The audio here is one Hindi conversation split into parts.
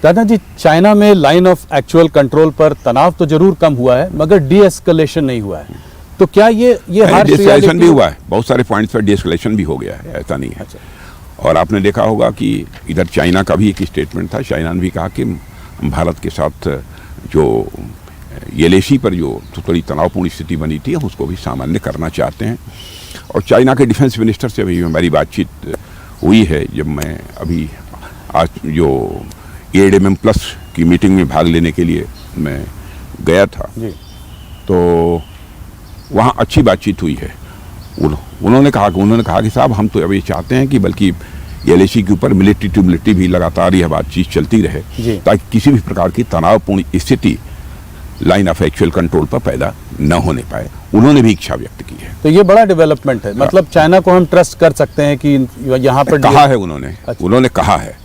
दादा जी, चाइना में लाइन ऑफ एक्चुअल कंट्रोल पर तनाव तो जरूर कम हुआ है, मगर डी एस्केलेशन नहीं हुआ है। तो क्या ये हार्श डिएस्केलेशन भी हुआ है, बहुत सारे पॉइंट्स पर डिएस्केलेशन भी हो गया है, ऐसा नहीं है। अच्छा। और आपने देखा होगा कि इधर चाइना का भी एक स्टेटमेंट था, चाइना ने भी कहा कि भारत के साथ जो एलएसी पर जो थोड़ी तनावपूर्ण स्थिति बनी थी, हम उसको भी सामान्य करना चाहते हैं। और चाइना के डिफेंस मिनिस्टर से भी हमारी बातचीत हुई है। जब मैं अभी आज जो ADMM प्लस की मीटिंग में भाग लेने के लिए मैं गया था जी। तो वहाँ अच्छी बातचीत हुई है। उन्होंने कहा कि साहब, हम तो अब ये चाहते हैं कि बल्कि एलएसी के ऊपर मिलिट्री टू मिलिट्री भी लगातार यह बातचीत चलती रहे, ताकि किसी भी प्रकार की तनावपूर्ण स्थिति लाइन ऑफ एक्चुअल कंट्रोल पर पैदा न होने पाए। उन्होंने भी इच्छा व्यक्त की है। तो ये बड़ा डेवलपमेंट है, मतलब चाइना को हम ट्रस्ट कर सकते हैं कि यहाँ पर कहा है उन्होंने। अच्छा। उन्होंने कहा है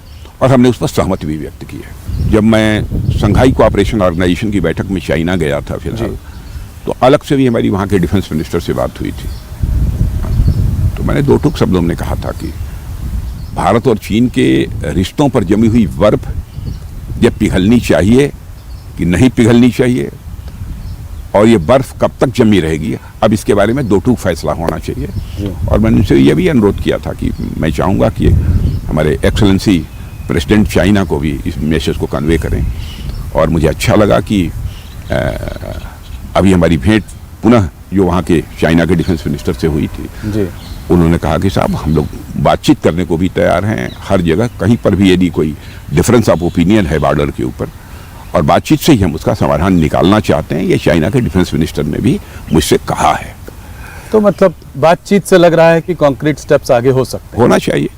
और हमने उस पर सहमति भी व्यक्त की है। जब मैं शंघाई कोऑपरेशन ऑर्गेनाइजेशन की बैठक में चाइना गया था फिलहाल, तो अलग से भी हमारी वहाँ के डिफेंस मिनिस्टर से बात हुई थी। तो मैंने दो टूक शब्दों में कहा था कि भारत और चीन के रिश्तों पर जमी हुई बर्फ ये पिघलनी चाहिए कि नहीं पिघलनी चाहिए, और ये बर्फ कब तक जमी रहेगी, अब इसके बारे में दो टूक फैसला होना चाहिए। और मैंने उनसे ये भी अनुरोध किया था कि मैं चाहूँगा कि हमारे एक्सेलेंसी प्रेसिडेंट चाइना को भी इस मैसेज को कन्वे करें। और मुझे अच्छा लगा कि अभी हमारी भेंट पुनः जो वहाँ के चाइना के डिफेंस मिनिस्टर से हुई थी जी। उन्होंने कहा कि साहब, हम लोग बातचीत करने को भी तैयार हैं हर जगह, कहीं पर भी यदि कोई डिफरेंस ऑफ ओपिनियन है बॉर्डर के ऊपर, और बातचीत से ही हम उसका समाधान निकालना चाहते हैं। ये चाइना के डिफेंस मिनिस्टर ने भी मुझसे कहा है। तो मतलब बातचीत से लग रहा है कि कॉन्क्रीट स्टेप्स आगे हो सकते हैं। होना चाहिए।